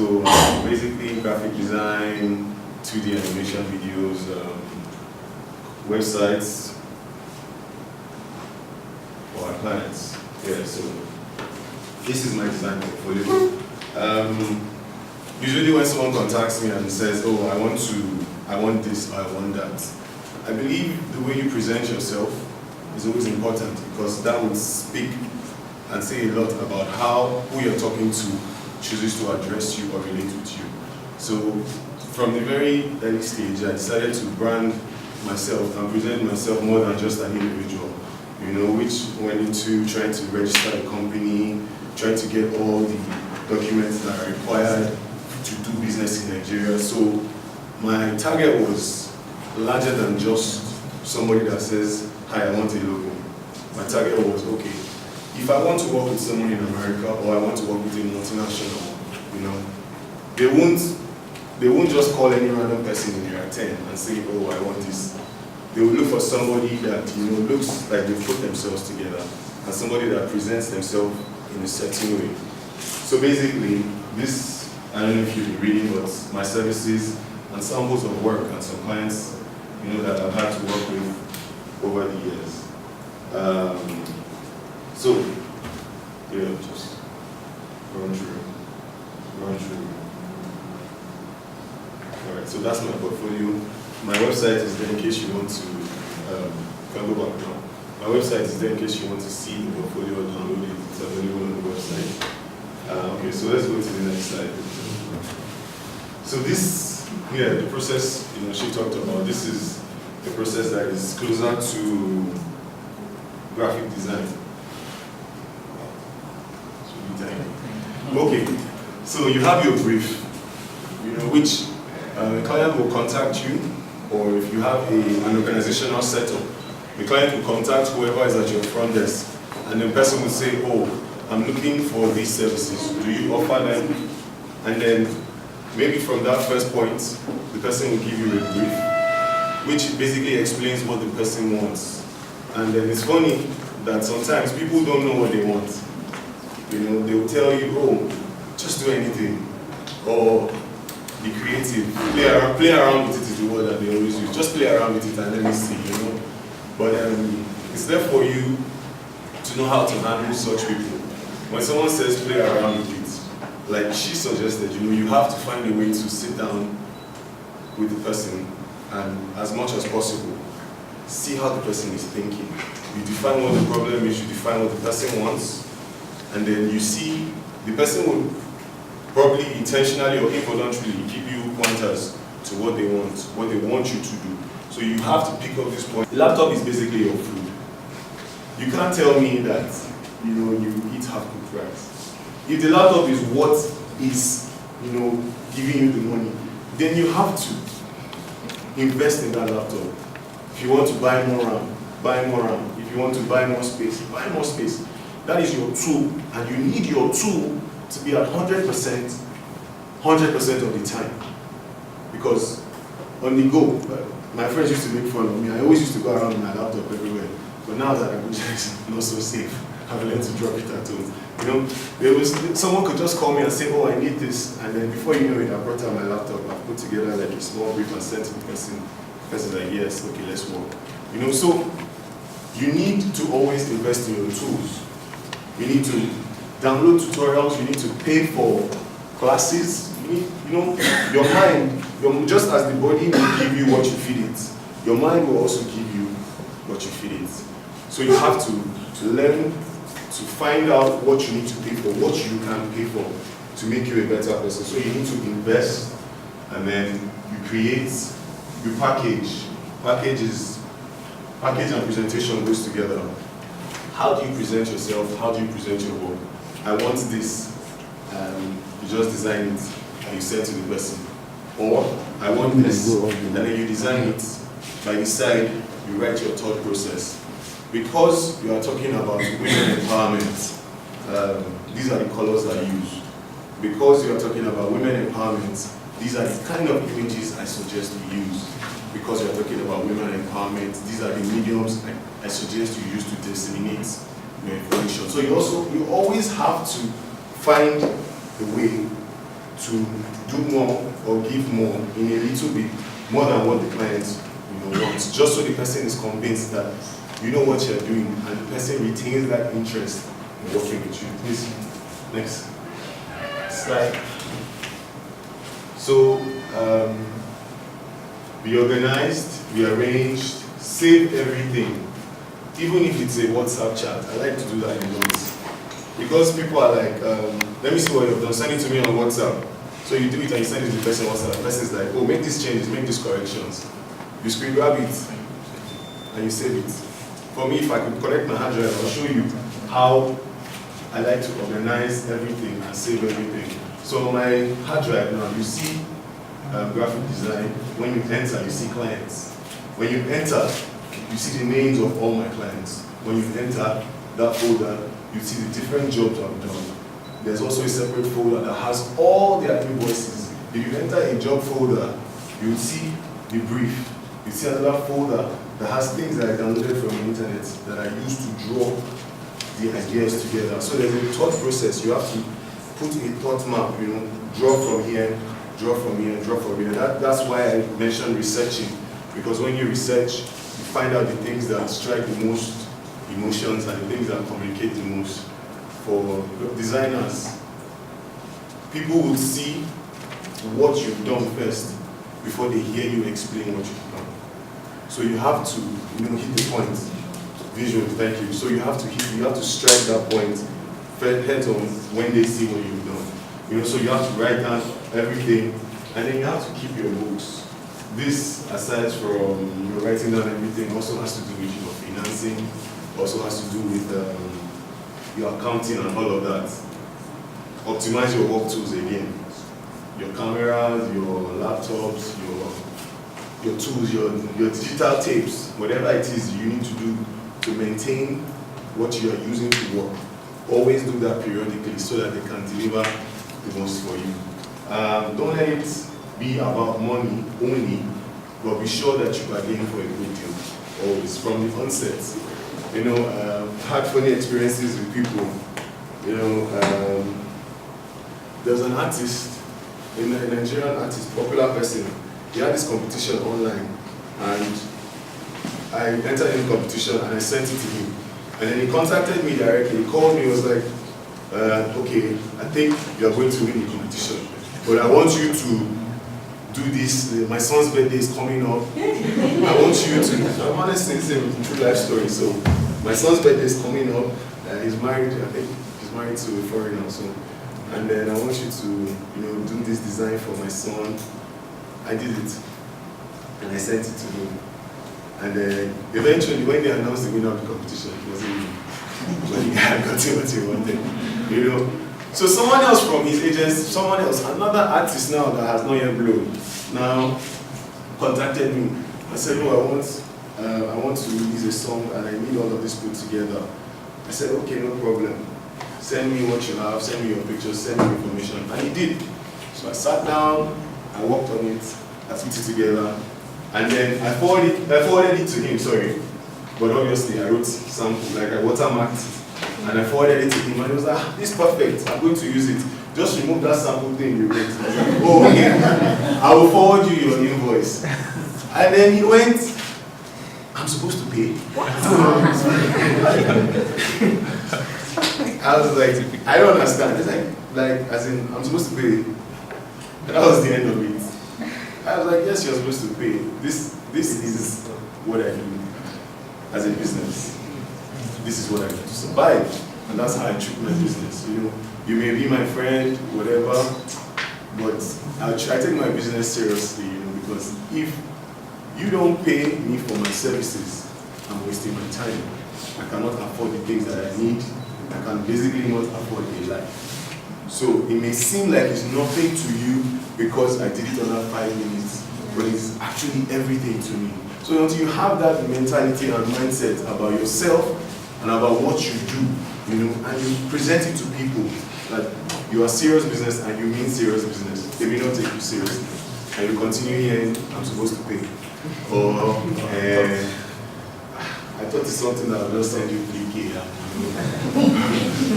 So basically graphic design, 2D animation videos, websites for our clients. Yeah, so this is my design portfolio. Usually when someone contacts me and says, oh, I want this, or I want that, I believe the way you present yourself is always important, because that would speak and say a lot about how who you're talking to chooses to address you or relate with you. So from the very early stage, I decided to brand myself and present myself more than just an individual, which went into trying to register a company, trying to get all the documents that are required to do business in Nigeria. So my target was larger than just somebody that says, hi, I want a logo. My target was, okay, if I want to work with someone in America, or I want to work with a multinational, they won't just call any random person in their 10 and say, oh, I want this. They will look for somebody that looks like they've put themselves together, and somebody that presents themselves in a certain way. So basically, this, I don't know if you've been reading, but my services and samples of work and some clients, that I've had to work with over the years. So, just run through. All right, so that's my portfolio. My website is there in case you want to, can go back now. My website is there in case you want to see the portfolio or download it. It's available on the website. Okay, so let's go to the next slide. So this, the process, she talked about, this is the process that is closer to graphic design. Okay, so you have your brief, which the client will contact you, or if you have an organizational setup, the client will contact whoever is at your front desk, and the person will say, oh, I'm looking for these services. Do you offer them? And then maybe from that first point, the person will give you a brief, which basically explains what the person wants. And then it's funny that sometimes people don't know what they want. They will tell you, oh, just do anything, or be creative, play around with it is the word that they always use. Just play around with it and let me see, But it's there for you to know how to handle such people. When someone says play around with it, like she suggested, you have to find a way to sit down with the person and, as much as possible, see how the person is thinking. You define what the problem is, you define what the person wants, and then you see the person will probably intentionally or involuntarily give you pointers to what they want you to do. So you have to pick up this point. The laptop is basically your food. You can't tell me that you eat half-cooked rice. If the laptop is what is giving you the money, then you have to invest in that laptop. If you want to buy more RAM, buy more RAM. If you want to buy more space, buy more space. That is your tool, and you need your tool to be at 100% of the time. Because on the go, my friends used to make fun of me. I always used to go around with my laptop everywhere. But now that Abuja is not so safe, I've learned to drop it at home. Someone could just call me and say, oh, I need this. And then before you know it, I brought out my laptop, I put together like a small brief and sent to the person. The person's like, yes, okay, let's work. So you need to always invest in your tools. You need to download tutorials, you need to pay for classes. Your mind, just as the body will give you what you feed it, your mind will also give you what you feed it. So you have to learn to find out what you need to pay for, what you can pay for to make you a better person. So you need to invest, and then you create, you package. Package and presentation goes together. How do you present yourself? How do you present your work? I want this. You just design it and you send to the person. Or I want this, and then you design it. By the side, you write your thought process. Because you are talking about women empowerment, these are the colors I use. Because you are talking about women empowerment, these are the kind of images I suggest you use. Because you are talking about women empowerment, these are the mediums I suggest you use to disseminate your information. So you always have to find a way to do more or give more in a little bit, more than what the client wants, just so the person is convinced that you know what you're doing and the person retains that interest in working with you. Please, next slide. So, be organized, be arranged, save everything. Even if it's a WhatsApp chat, I like to do that a lot. Because people are like, let me see what you've done, send it to me on WhatsApp. So you do it and you send it to the person on WhatsApp. The person is like, oh, make these changes, make these corrections. You screen grab it and you save it. For me, if I could connect my hard drive, I'll show you how I like to organize everything and save everything. So on my hard drive now, you see graphic design. When you enter, you see clients. When you enter, you see the names of all my clients. When you enter that folder, you see the different jobs I've done. There's also a separate folder that has all their invoices. If you enter a job folder, you will see the brief. You see another folder that has things that I downloaded from the internet that I use to draw the ideas together. So there's a thought process. You have to put a thought map, draw from here, draw from here, draw from here. That's why I mentioned researching, because when you research, you find out the things that strike the most emotions and the things that communicate the most. For designers, people will see what you've done first before they hear you explain what you've done. So you have to hit the point. Visual, thank you. So you have to strike that point head on when they see what you've done. So you have to write down everything, and then you have to keep your books. This, aside from writing down everything, also has to do with your financing, also has to do with your accounting and all of that. Optimize your work tools again. Your cameras, your laptops, your tools, your digital tapes, whatever it is you need to do to maintain what you are using to work. Always do that periodically so that they can deliver the most for you. Don't let it be about money only, but be sure that you are getting for a good deal. Always, from the onset. Had funny experiences with people. There's an artist, a Nigerian artist, popular person. He had this competition online, and I entered in the competition and I sent it to him. And then he contacted me directly. He called me. He was like, okay, I think you are going to win the competition, but I want you to do this. My son's birthday is coming up. I want you to, I'm honestly, it's a true life story. So my son's birthday is coming up. He's married, I think he's married to a foreigner also. And then I want you to, do this design for my son. I did it. And I sent it to him. And then eventually, when they announced the winner of the competition, it wasn't me. But the guy got what he wanted. So someone else from his agency, another artist now that has not yet blown, now contacted me. I said, no, I want to release a song and I need all of this put together. I said, okay, no problem. Send me what you have, send me your pictures, send me information. And he did. So I sat down, I worked on it, I put it together, and then I forwarded it to him, sorry. But obviously I wrote something, like I watermarked it. And I forwarded it to him, and he was like, this is perfect, I'm going to use it. Just remove that sample thing you wrote. I was like, oh, okay, I will forward you your invoice. And then he went, I'm supposed to pay? What? I was like, I don't understand. It's like, as in, I'm supposed to pay. And that was the end of it. I was like, yes, you're supposed to pay. This is what I do as a business. This is what I do to survive. And that's how I treat my business. You may be my friend, whatever, but I take my business seriously, because if you don't pay me for my services, I'm wasting my time. I cannot afford the things that I need. I can basically not afford a life. So it may seem like it's nothing to you because I did it under 5 minutes, but it's actually everything to me. So until you have that mentality and mindset about yourself and about what you do, and you present it to people that you are serious business and you mean serious business, they may not take you seriously. And you continue hearing, I'm supposed to pay. Or, I thought it's something that I'll just send you 3K.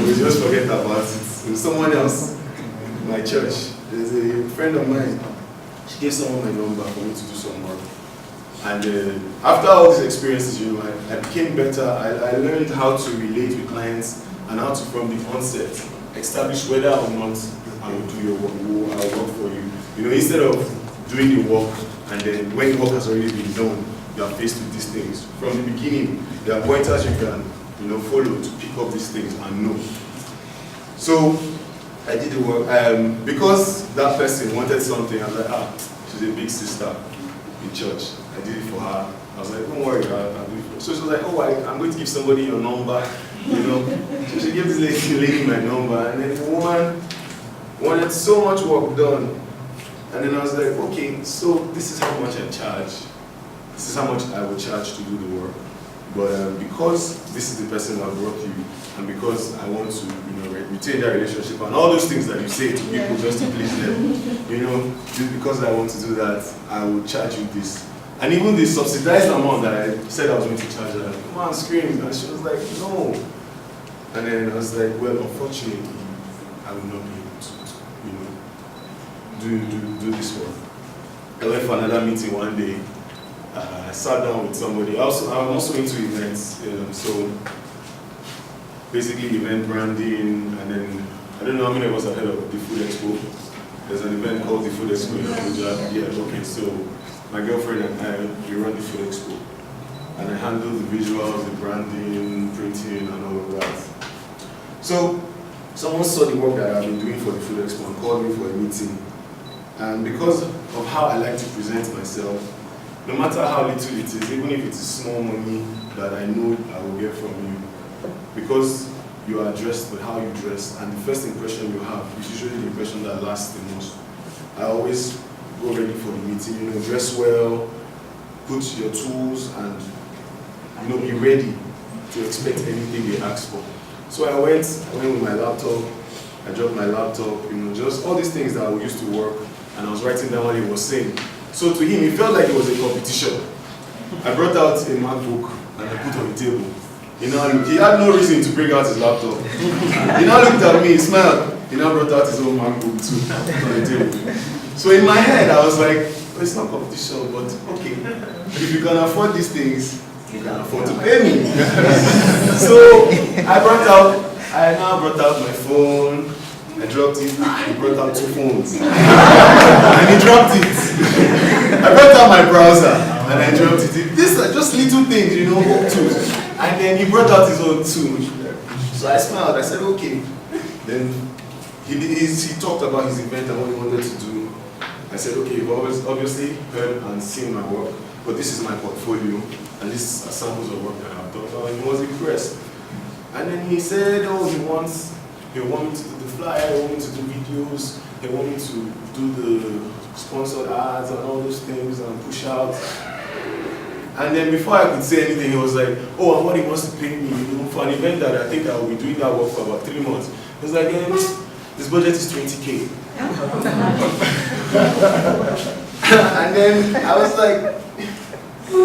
We just forget about it. Someone else, my church, there's a friend of mine, she gave someone my number for me to do some work. And after all these experiences, you know, I became better. I learned how to relate with clients and how to, from the onset, establish whether or not I will do your work, I will work for you. You know, instead of doing the work and then when the work has already been done, you are faced with these things. From the beginning, there are pointers you can, you know, follow to pick up these things and know. So I did the work because that person wanted something. I was like, she's a big sister in church. I did it for her. I was like, don't worry, I'll do it for her. So she was like, I'm going to give somebody your number, you know. So she gave this lady my number, and then the woman wanted so much work done. And then I was like, okay, so this is how much I charge. This is how much I will charge to do the work. But because this is the person that brought you, and because I want to, you know, retain that relationship, and all those things that you say to people just to please them, you know, just because I want to do that, I will charge you this. And even the subsidized amount that I said I was going to charge her, the man screamed, and she was like, no. And then I was like, well, unfortunately, I will not be able to, you know, do this work. I went for another meeting one day. I sat down with somebody. I'm also into events, so basically event branding, and then I don't know how many of us have heard of the Food Expo. There's an event called the Food Expo in Abuja. Yeah, okay, so my girlfriend and I, we run the Food Expo. And I handle the visuals, the branding, printing, and all of that. So someone saw the work that I've been doing for the Food Expo and called me for a meeting. And because of how I like to present myself, no matter how little it is, even if it's small money that I know I will get from you, because you are dressed with how you dress, and the first impression you have is usually the impression that lasts the most. I always go ready for the meeting, you know, dress well, put your tools, and, you know, be ready to expect anything they ask for. So I went with my laptop, I dropped my laptop, you know, just all these things that I used to work, and I was writing down what he was saying. So to him, it felt like it was a competition. I brought out a MacBook and I put on the table. He had no reason to bring out his laptop. He now looked at me, he smiled. He now brought out his own MacBook too, put on the table. So in my head, I was like, oh, it's not competition, but okay. If you can afford these things, you can afford to pay me. So I now brought out my phone. I dropped it, he brought out 2 phones. And he dropped it. I brought out my browser, and I dropped it. These are just little things, you know, hope tools. And then he brought out his own too. So I smiled, I said, okay. Then he talked about his event and what he wanted to do. I said, okay, you've obviously heard and seen my work, but this is my portfolio, and this are samples of work that I've done. And he was impressed. And then he said, oh, he want me to do the flyer, he want me to do videos, he want me to do the sponsored ads and all those things and push out. And then before I could say anything, he was like, oh, and what he wants to pay me, you know, for an event that I think I will be doing that work for about 3 months. He was like, this budget is 20K. And then I was like,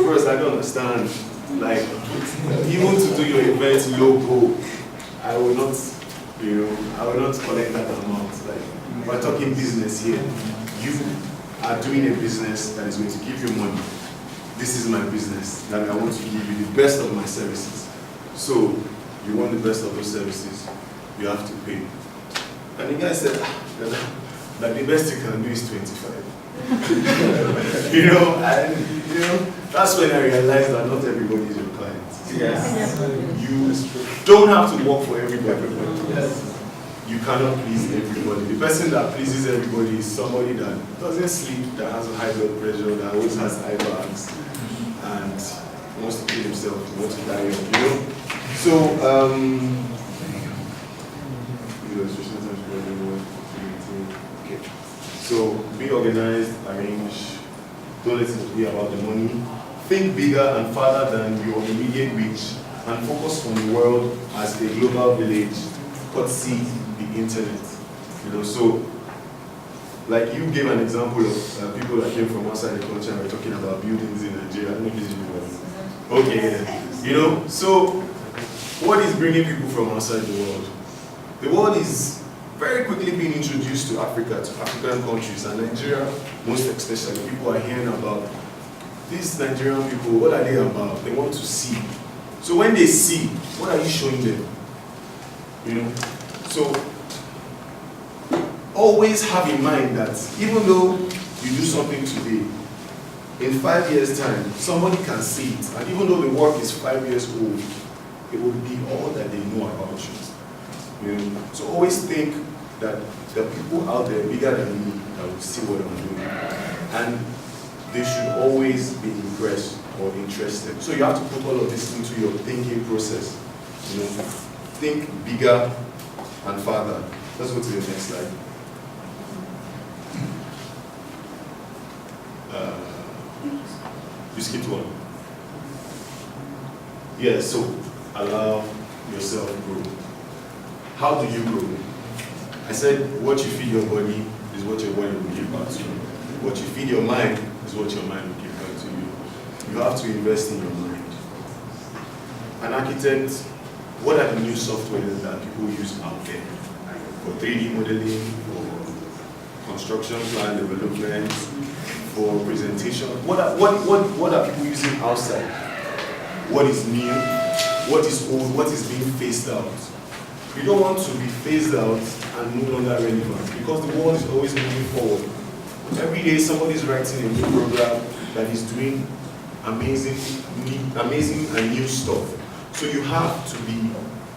first, I don't understand. Like, even to do your event logo, I will not, you know, I will not collect that amount. Like, we're talking business here. You are doing a business that is going to give you money. This is my business, that I want to give you the best of my services. So, you want the best of those services, you have to pay. And the guy said, that the best you can do is 25. You know, and you know, that's when I realized that not everybody is your client. Yes. You don't have to work for everybody. Yes. You cannot please everybody. The person that pleases everybody is somebody that doesn't sleep, that has a high blood pressure, that always has eye bags, and wants to kill himself, wants to die young, you know? So, okay. So, be organized, arrange, don't let it be about the money. Think bigger and farther than your immediate reach, and focus on the world as a global village, courtesy the internet. You know, so like you gave an example of people that came from outside the country and we're talking about buildings in Nigeria. I don't know if this is okay, yeah. You know, so what is bringing people from outside the world? The world is very quickly being introduced to Africa, to African countries, and Nigeria most especially. People are hearing about these Nigerian people. What are they about? They want to see. So when they see, what are you showing them? You know? So always have in mind that even though you do something today, in 5 years' time, somebody can see it. And even though the work is 5 years old, it will be all that they know about you. You know? So always think that there are people out there bigger than me that will see what I'm doing. And they should always be impressed or interested. So you have to put all of this into your thinking process. You know, think bigger and farther. Let's go to the next slide. You skipped one. Yeah, so allow yourself to grow. How do you grow? I said what you feed your body is what your body will give back to you. What you feed your mind is what your mind will give back to you. You have to invest in your mind. An architect, what are the new softwares that people use out there? For 3D modeling, for construction plan development, for presentation. What are people using outside? What is new? What is old? What is being phased out? You don't want to be phased out and no longer relevant, because the world is always moving forward. Every day somebody is writing a new program that is doing amazing and new stuff. So you have to be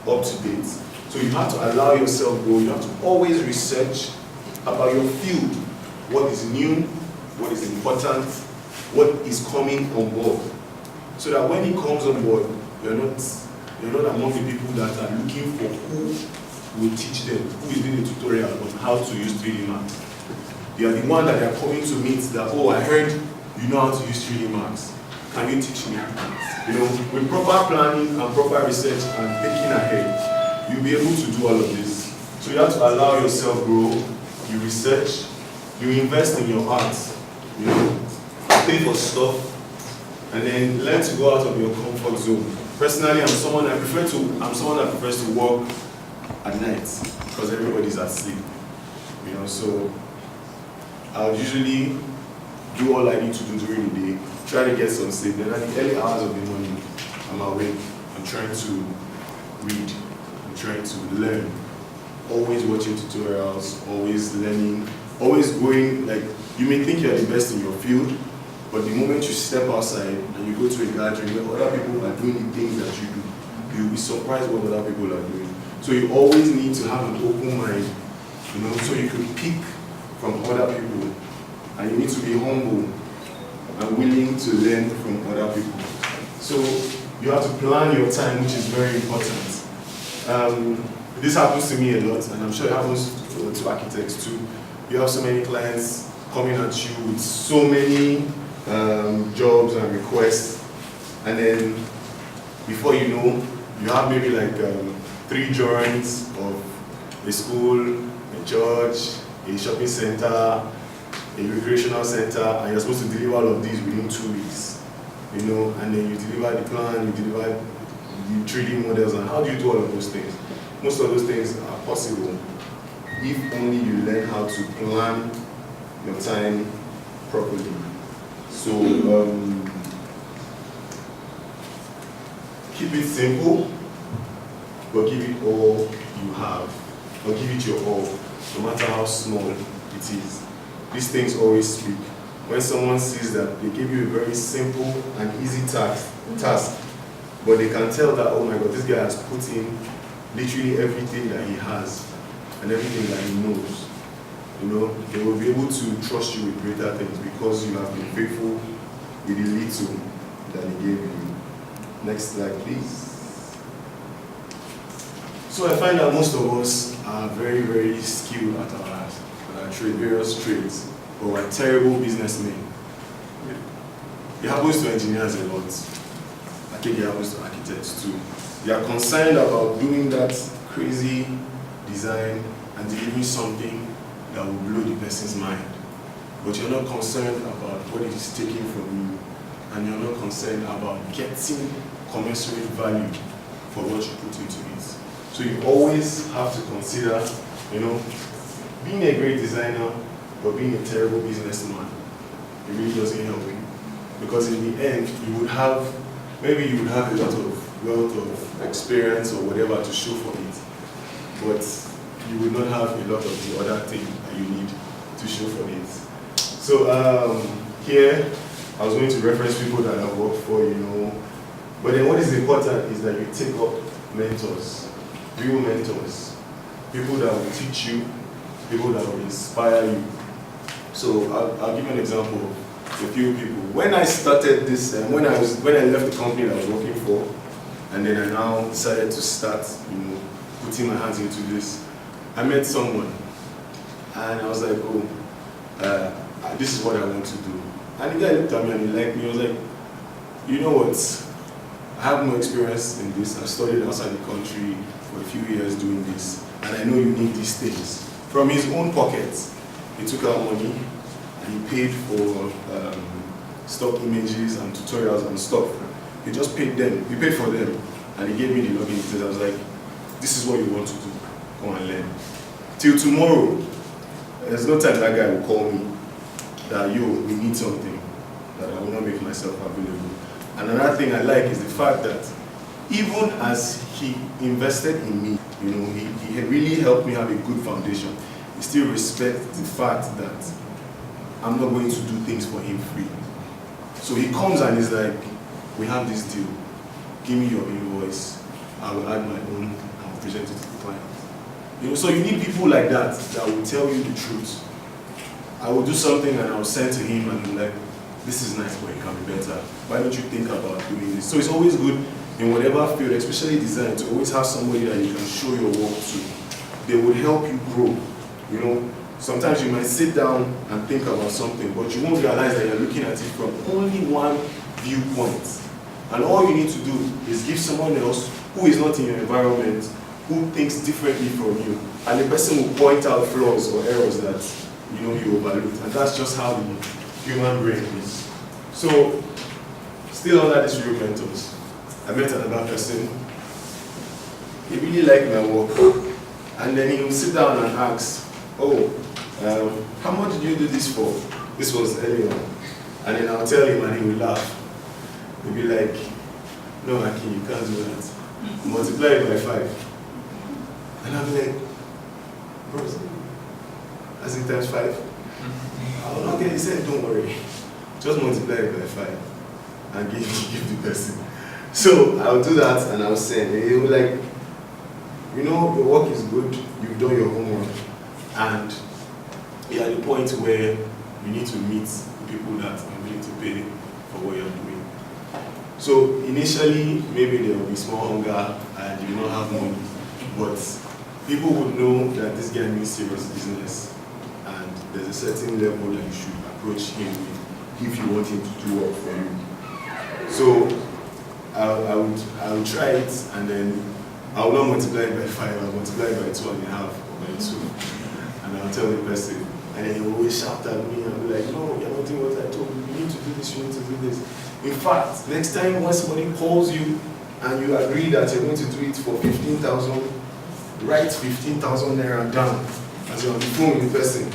up to date. So you have to allow yourself grow. You have to always research about your field. What is new, what is important, what is coming on board. So that when it comes on board, you're not among the people that are looking for who will teach them, who is doing a tutorial on how to use 3D Max. You are the one that they are coming to meet that, oh, I heard you know how to use 3D Max. Can you teach me? You know, with proper planning and proper research and thinking ahead, you'll be able to do all of this. So you have to allow yourself grow, you research, you invest in your art, you know, pay for stuff, and then learn to go out of your comfort zone. Personally, I'm someone that prefers to work at night because everybody's asleep. You know, so I'll usually do all I need to do during the day, try to get some sleep. Then at the early hours of the morning, I'm awake. I'm trying to read. I'm trying to learn. Always watching tutorials, always learning, always going. Like, you may think you're the best in your field, but the moment you step outside and you go to a gathering where other people are doing the things that you do, you'll be surprised what other people are doing. So you always need to have an open mind, you know, so you can pick from other people. And you need to be humble and willing to learn from other people. So you have to plan your time, which is very important. This happens to me a lot, and I'm sure it happens to architects too. You have so many clients coming at you with so many jobs and requests, and then before you know, you have maybe like 3 drawings of a school, a church, a shopping center, a recreational center, and you're supposed to deliver all of these within 2 weeks. You know, and then you deliver the plan, you deliver the 3D models, and how do you do all of those things? Most of those things are possible if only you learn how to plan your time properly. So keep it simple, but give it all you have, or give it your all, no matter how small it is. These things always speak. When someone sees that, they give you a very simple and easy task, but they can tell that, oh my God, this guy has put in literally everything that he has and everything that he knows. You know, they will be able to trust you with greater things because you have been faithful with the little that he gave you. Next slide, please. So I find that most of us are very, very skilled at our trade, various trades, but we're terrible businessmen. It happens to engineers a lot. I think it happens to architects too. They are concerned about doing that crazy design and delivering something that will blow the person's mind. But you're not concerned about what it is taking from you, and you're not concerned about getting commensurate value for what you put into it. So you always have to consider You know, being a great designer but being a terrible businessman, it really doesn't help you. Because in the end, maybe you would have a lot of wealth of experience or whatever to show for it, but you would not have a lot of the other thing that you need to show for it. So here, I was going to reference people that I work for, you know, but then what is important is that you take up mentors, real mentors, people that will teach you, people that will inspire you. So I'll give you an example of a few people. When I started this, when I left the company that I was working for, and then I now decided to start, you know, putting my hands into this, I met someone, and I was like, oh, this is what I want to do. And the guy looked at me and he liked me. I was like, you know what? I have no experience in this. I studied outside the country for a few years doing this, and I know you need these things. From his own pocket, he took out money and he paid for stock images and tutorials and stuff. He just paid them. He paid for them, and he gave me the login details. I was like, this is what you want to do. Come and learn. Till tomorrow, there's no time that guy will call me that, yo, we need something, that I will not make myself available. And another thing I like is the fact that even as he invested in me, you know, he really helped me have a good foundation. He still respects the fact that I'm not going to do things for him free. So he comes and he's like, we have this deal. Give me your invoice. I will add my own and I'll present it to the client. You know, so you need people like that that will tell you the truth. I will do something and I'll send to him and I'm like, this is nice, but it can be better. Why don't you think about doing this? So it's always good in whatever field, especially design, to always have somebody that you can show your work to. They will help you grow. You know, sometimes you might sit down and think about something, but you won't realize that you're looking at it from only one viewpoint. And all you need to do is give someone else who is not in your environment, who thinks differently from you, and the person will point out flaws or errors that you know you overlooked. And that's just how the human brain is. So, still under these real mentors, I met another person. He really liked my work, and then he would sit down and ask, oh, how much did you do this for? This was earlier on. And then I'll tell him and he will laugh. He'll be like, no, Aki, you can't do that. Multiply it by 5. And I'll be like, bro, as in times 5? Oh, okay, he said, don't worry. Just multiply it by 5 and give the person. So I'll do that and I'll send. And he'll be like, you know, your work is good, you've done your homework. And you're at the point where you need to meet people that are willing to pay for what you're doing. So initially, maybe there will be small hunger and you will not have money, but people would know that this guy means serious business, and there's a certain level that you should approach him with if you want him to do work for you. So I would try it, and then I will not multiply it by 5, I'll multiply it by 2.5 or by 2, and I'll tell the person, and then he will always shout at me and be like, no, you're not doing what I told you, you need to do this, you need to do this. In fact, next time when somebody calls you and you agree that you're going to do it for 15,000, write 15,000 naira down as you're on the phone with the person.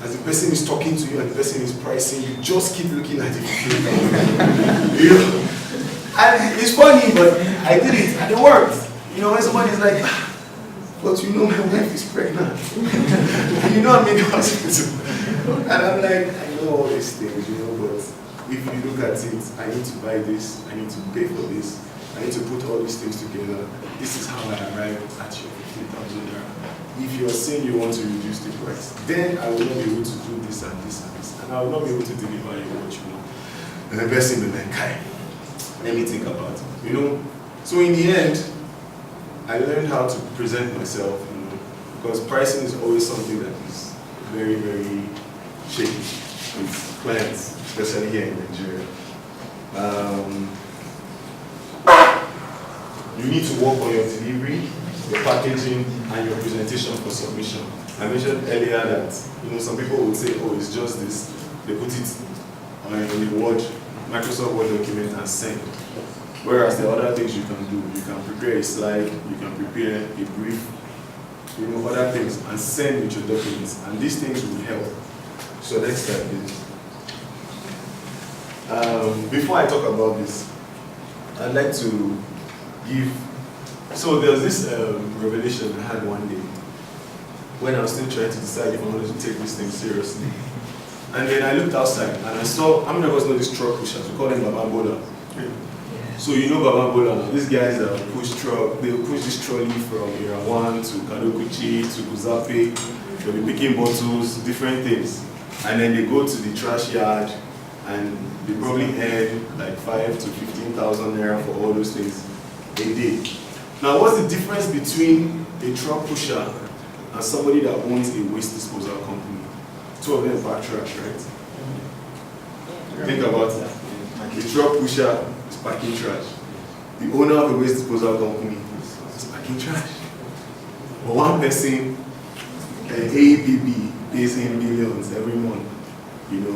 As the person is talking to you and the person is pricing, you just keep looking at the 15,000. You know? And it's funny, but I did it and it worked. You know, when somebody's like, but you know my wife is pregnant. You know I'm in the hospital. And I'm like, I know all these things, you know, but if you look at it, I need to buy this, I need to pay for this, I need to put all these things together. This is how I arrive at your 15,000 naira. If you're saying you want to reduce the price, then I will not be able to do this and this and this, and I will not be able to deliver you what you want. And the person will be like, Kai, let me think about it. You know? So in the end, I learned how to present myself, you know, because pricing is always something that is very, very shaky with clients, especially here in Nigeria. You need to work on your delivery, your packaging, and your presentation for submission. I mentioned earlier that, you know, some people would say, oh, it's just this. They put it on a Word, Microsoft Word document and send. Whereas there are other things you can do. You can prepare a slide, you can prepare a brief other things, and send with your documents. And these things will help. So next slide, please. Before I talk about this, I'd like to give. So there was this revelation I had one day when I was still trying to decide if I wanted to take this thing seriously. And then I looked outside and I saw, how many of us know these truck pushers? We call them Akinboluwaji Agboola. So you know Akinboluwaji Agboola, these guys that push truck, they will push this trolley from Area 1 to Kadokuchi to Kuzape, they'll be picking bottles, different things. And then they go to the trash yard and they probably earn like 5 to 15,000 naira for all those things a day. Now what's the difference between a truck pusher and somebody that owns a waste disposal company? Two of them pack trash, right? Think about it. The truck pusher is packing trash. The owner of a waste disposal company is packing trash. But one person, ABB, pays him millions every month,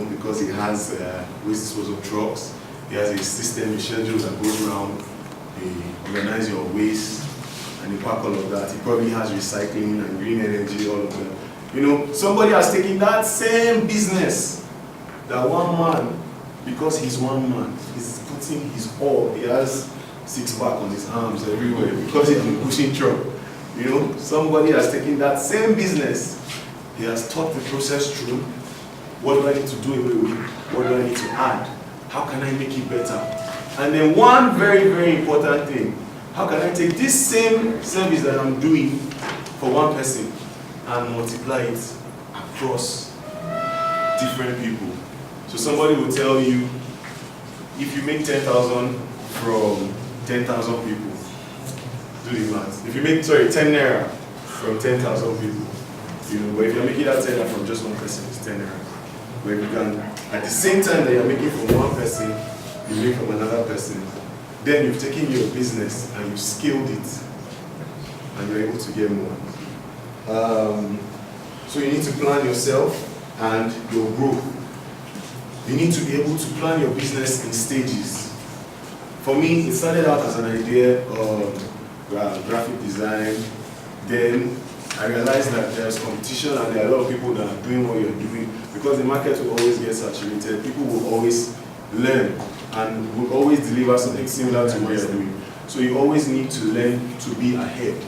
because he has waste disposal trucks. He has a system, a schedule that goes around. They organize your waste and they pack all of that. He probably has recycling and green energy, all of that. Somebody has taken that same business, that one man, because he's one man, he's putting his all, he has six-pack on his arms everywhere because he's been pushing truck. Somebody has taken that same business, he has thought the process through. What do I need to do away with? What do I need to add? How can I make it better? And then one very, very important thing, how can I take this same service that I'm doing for one person and multiply it across different people? So somebody will tell you, if you make 10,000 from 10,000 people, do the math. If you make, 10 naira from 10,000 people, but if you're making that 10 naira from just one person, it's 10 naira. But if you can, at the same time that you're making from one person, you make from another person, then you've taken your business and you've scaled it, and you're able to get more. So you need to plan yourself and your growth. You need to be able to plan your business in stages. For me, it started out as an idea of graphic design. Then I realized that there's competition and there are a lot of people that are doing what you're doing, because the market will always get saturated. People will always learn and will always deliver something similar to what you're doing. So you always need to learn to be ahead.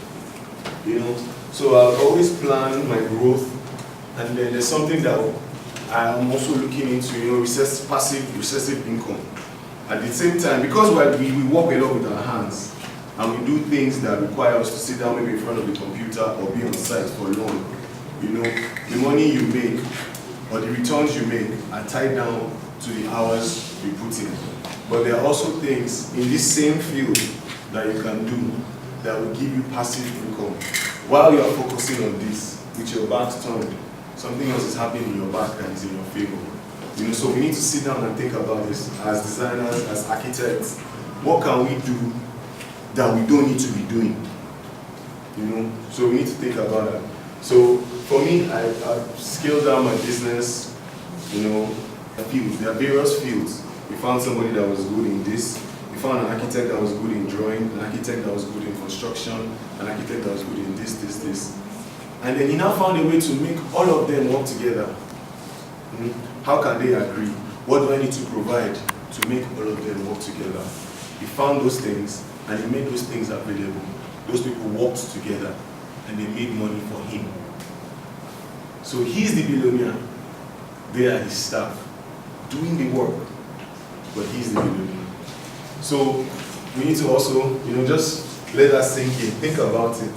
So I'll always plan my growth, and then there's something that I'm also looking into, passive, recessive income. At the same time, because we work a lot with our hands, and we do things that require us to sit down maybe in front of the computer or be on site for long, the money you make or the returns you make are tied down to the hours you put in. But there are also things in this same field that you can do that will give you passive income. While you are focusing on this, with your back turned, something else is happening in your back that is in your favor. So we need to sit down and think about this as designers, as architects. What can we do that we don't need to be doing? So we need to think about that. So for me, I've scaled down my business, fields. There are various fields. We found somebody that was good in this. We found an architect that was good in drawing, an architect that was good in construction, an architect that was good in this. And then he now found a way to make all of them work together. How can they agree? What do I need to provide to make all of them work together? He found those things and he made those things available. Those people worked together and they made money for him. So he's the billionaire. They are his staff doing the work, but he's the billionaire. So we need to also, just let that sink in. Think about it.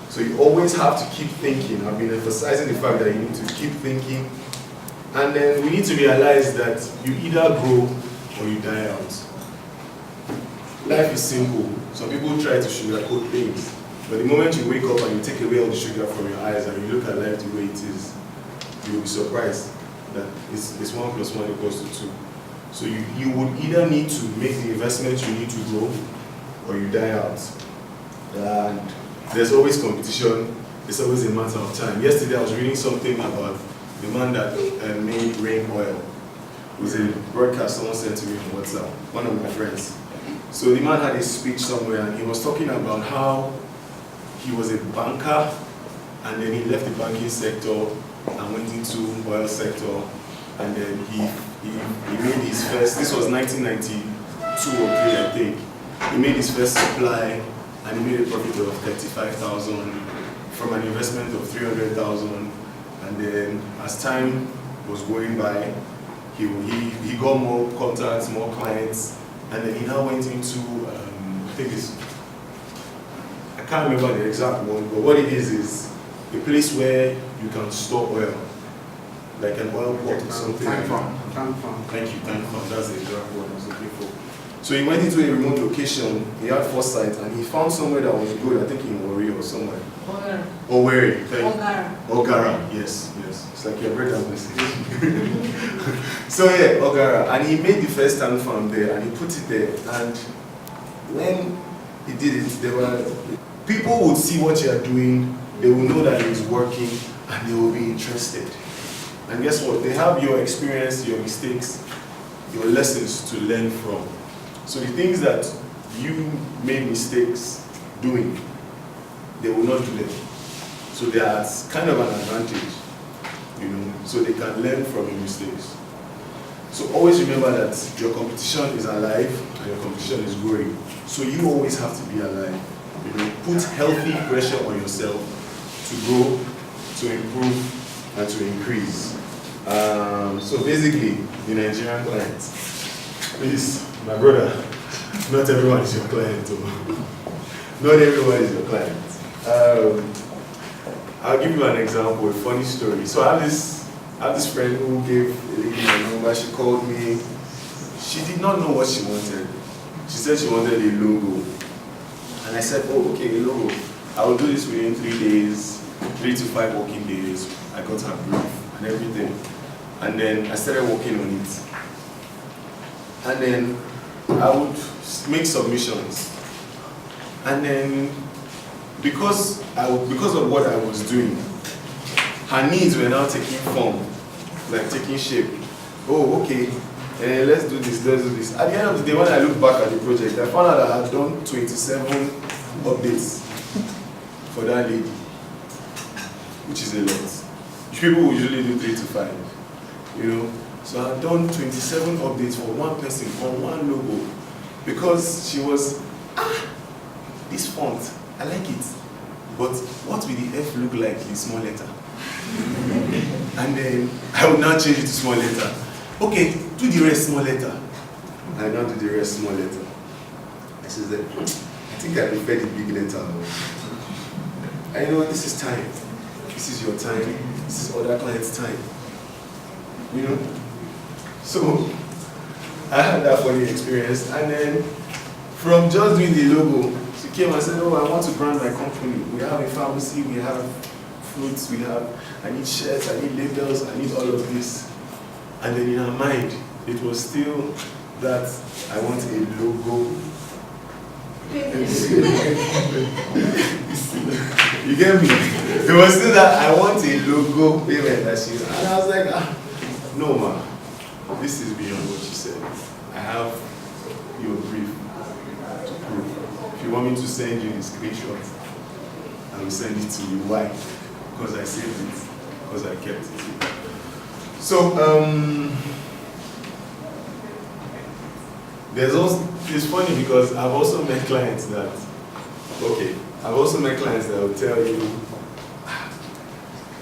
So you always have to keep thinking. I've been emphasizing the fact that you need to keep thinking. And then we need to realize that you either grow or you die out. Life is simple. Some people try to sugarcoat things. But the moment you wake up and you take away all the sugar from your eyes and you look at life the way it is, you will be surprised that it's 1 + 1 = 2. So you would either need to make the investments you need to grow or you die out. And there's always competition. It's always a matter of time. Yesterday I was reading something about the man that made rain oil. It was a broadcast someone sent to me on WhatsApp, one of my friends. So the man had a speech somewhere and he was talking about how he was a banker and then he left the banking sector and went into oil sector, and then he made his first, this was 1992 or 3 I think, he made his first supply and he made a profit of 35,000 from an investment of 300,000, and then as time was going by, he got more contacts, more clients, and then he now went into, I can't remember the exact one, but what it is a place where you can store oil, like an oil port or something. Tank farm. Thank you, tank farm, that's the exact word I was looking for. So he went into a remote location, he had foresight, and he found somewhere that was good, I think in Ori or somewhere. Owerri. Ogara, yes. It's like your brother message. So yeah, Ogara, and he made the first tank farm there, and he put it there, and when he did it, people would see what you are doing, they will know that it is working, and they will be interested. And guess what? They have your experience, your mistakes, your lessons to learn from. So the things that you made mistakes doing, they will not do them. So that's kind of an advantage, so they can learn from your mistakes. So always remember that your competition is alive and your competition is growing. So you always have to be alive. Put healthy pressure on yourself to grow, to improve, and to increase. So basically, the Nigerian clients, please, my brother, not everyone is your client. Not everyone is your client. I'll give you an example, a funny story. So I have this friend who gave a lady my number. She called me. She did not know what she wanted. She said she wanted a logo. And I said, oh, okay, a logo. I will do this within 3 days, 3 to 5 working days. I got her brief and everything. And then I started working on it. And then I would make submissions. And then because of what I was doing, her needs were now taking form, like taking shape. Oh, okay, let's do this. At the end of the day, when I look back at the project, I found out that I had done 27 updates for that lady, which is a lot. People will usually do 3 to 5, So I had done 27 updates for one person on one logo because she was, this font, I like it, but what will the F look like in small letter? And then I would now change it to small letter. Okay, do the rest small letter. I now do the rest small letter. I said, I think I prefer the big letter. I know this is time. This is your time. This is other clients' time. So I had that funny experience, and then from just doing the logo, she came and said, oh, I want to brand my company. We have a pharmacy, we have fruits, I need shirts, I need labels, I need all of this. And then in her mind, it was still that I want a logo. You get me? It was still that I want a logo payment that she, and I was like, no ma, this is beyond what she said. I have your brief to prove. If you want me to send you the screenshot, I will send it to you. Why? Because I saved it, because I kept it. So it's funny because I've also met clients that will tell you,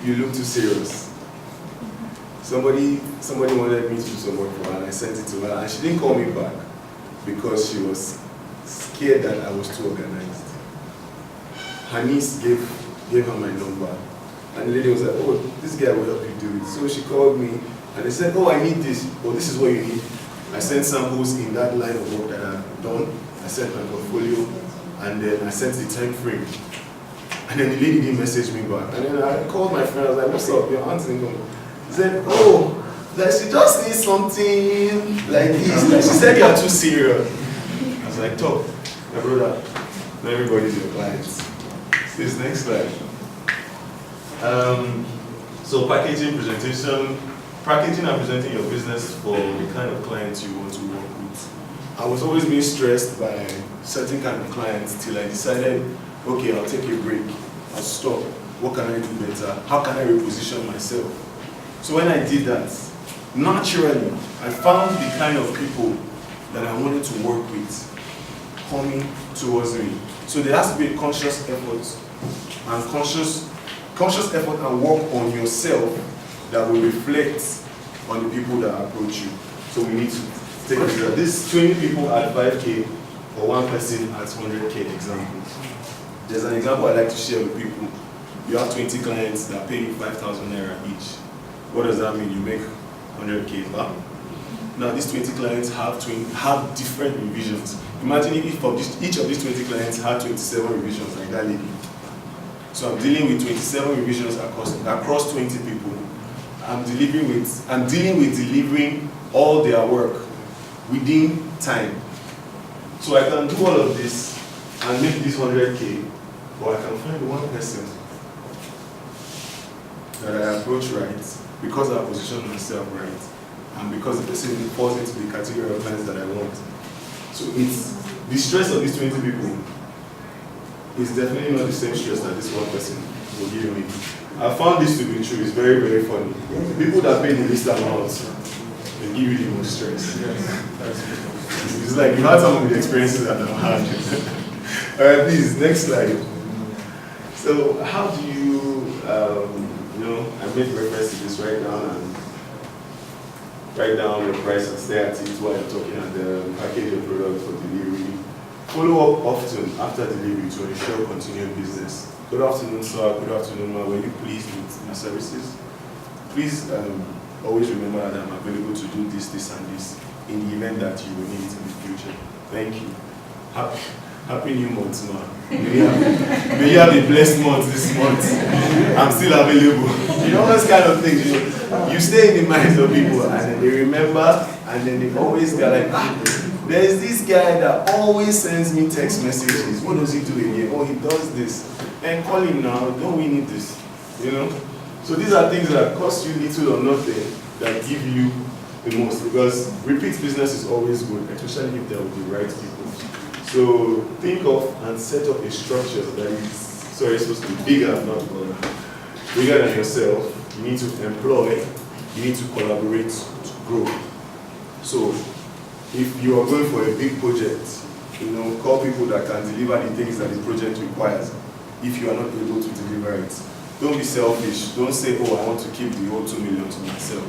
you look too serious. Somebody wanted me to do some work for her, and I sent it to her, and she didn't call me back because she was scared that I was too organized. Her niece gave her my number, and the lady was like, oh, this guy will help you do it. So she called me, and they said, oh, I need this. Oh, this is what you need. I sent samples in that line of work that I've done. I sent my portfolio, and then I sent the time frame. And then the lady didn't message me back. And then I called my friend, I was like, what's up, your aunt's income? He said, oh, like she just needs something like this. Like she said, you're too serious. I was like, talk, my brother, not everybody's your client. This next slide. So packaging and presenting your business for the kind of clients you want to work with. I was always being stressed by certain kind of clients till I decided, okay, I'll take a break, I'll stop. What can I do better? How can I reposition myself? So when I did that, naturally, I found the kind of people that I wanted to work with coming towards me. So there has to be a conscious effort and work on yourself that will reflect on the people that approach you. So we need to take this. This 20 people at 5K or one person at 100K example. There's an example I like to share with people. You have 20 clients that pay you 5,000 naira each. What does that mean? You make 100K. Huh? Now these 20 clients have different revisions. Imagine if each of these 20 clients had 27 revisions like that lady. So I'm dealing with 27 revisions across 20 people. I'm dealing with delivering all their work within time. So I can do all of this and make this 100K, or I can find one person that I approach right because I position myself right, and because the person falls into the category of clients that I want. So it's the stress of these 20 people is definitely not the same stress that this one person will give me. I found this to be true. It's very, very funny. People that pay the least amount, they give you the most stress. It's like you had some of the experiences that I've had. Alright, please, next slide. So how do you, I made reference to this, write down the price and stay at it while you're talking, and package your product for delivery. Follow up often after delivery to ensure continued business. Good afternoon, sir. Good afternoon, ma'am. Were you pleased with my services? Please always remember that I'm available to do this, this, and this in the event that you will need it in the future. Thank you. Happy New Month, man. May you have a blessed month this month. I'm still available. You know those kind of things. You stay in the minds of people, and then they remember, and then they're like, there's this guy that always sends me text messages. What does he do again? Oh, he does this. And call him now. Don't we need this? So these are things that cost you little or nothing that give you the most, because repeat business is always good, especially if they're with the right people. So think of and set up a structure that is supposed to be bigger than yourself. You need to employ, you need to collaborate to grow. So if you are going for a big project, call people that can deliver the things that the project requires. If you are not able to deliver it, don't be selfish. Don't say, oh, I want to keep the whole 2 million to myself.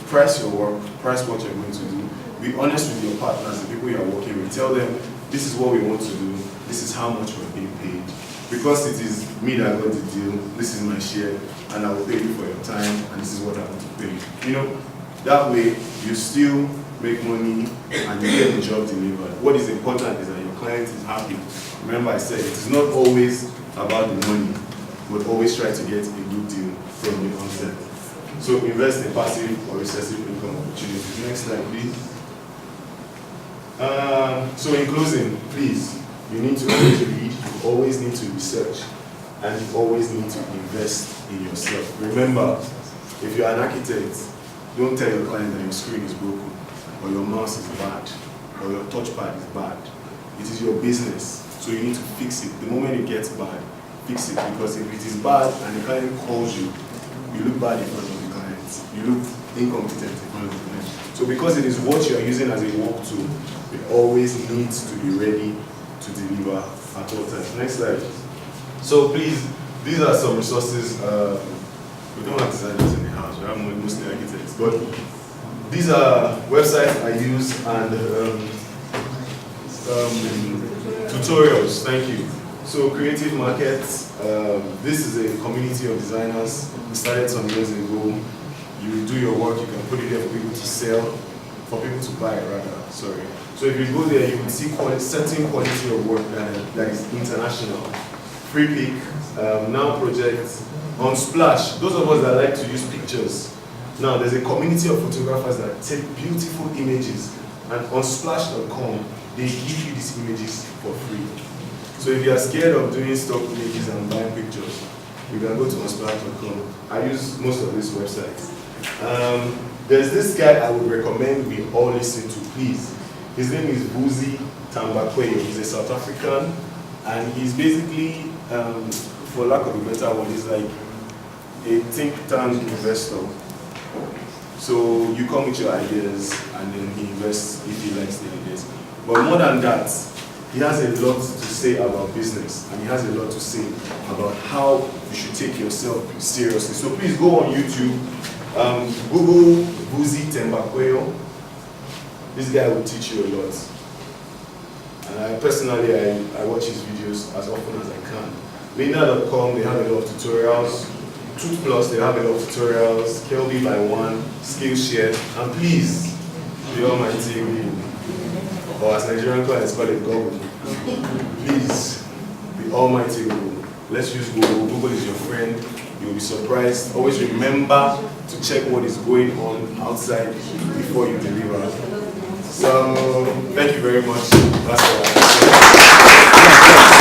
Price your work, price what you're going to do. Be honest with your partners, the people you are working with. Tell them, this is what we want to do, this is how much we're being paid. Because it is me that got the deal, this is my share, and I will pay you for your time, and this is what I want to pay you. That way, you still make money, and you get the job delivered. What is important is that your client is happy. Remember I said, it is not always about the money, but always try to get a good deal from the onset. So invest in passive or recessive income opportunities. Next slide, please. So in closing, please, you need to always read, you always need to research, and you always need to invest in yourself. Remember, if you're an architect, don't tell your client that your screen is broken, or your mouse is bad, or your touchpad is bad. It is your business, so you need to fix it. The moment it gets bad, fix it, because if it is bad and the client calls you, you look bad in front of the client. You look incompetent in front of the client. So because it is what you are using as a work tool, it always needs to be ready to deliver at all times. Next slide. So please, these are some resources. We don't have designers in the house, we have mostly architects. But these are websites I use and tutorials, thank you. So Creative Markets, this is a community of designers. We started some years ago. You do your work, you can put it there for people to sell, for people to buy rather, sorry. So if you go there, you will see certain quality of work that is international. Free Pick, Now Project, on Splash, those of us that like to use pictures. Now there's a community of photographers that take beautiful images, and on splash.com, they give you these images for free. So if you are scared of doing stock images and buying pictures, you can go to onsplash.com. I use most of these websites. There's this guy I would recommend we all listen to, please. His name is Buzi Tambakweyo. He's a South African, and he's basically for lack of a better word, is like a think tank investor. So you come with your ideas and then he invests if he likes the ideas. But more than that, he has a lot to say about business, and he has a lot to say about how you should take yourself seriously. So please go on YouTube, Google Buzi Tembakweyo. This guy will teach you a lot. And I personally watch his videos as often as I can. Lina.com, they have a lot of tutorials. Truth Plus, they have a lot of tutorials. Kelby by One, Skillshare, and please, the almighty Google, or as Nigerian Clients call it, Google. Please, the almighty Google. Let's use Google. Google is your friend. You'll be surprised. Always remember to check what is going on outside before you deliver. So, thank you very much. That's all I have to say.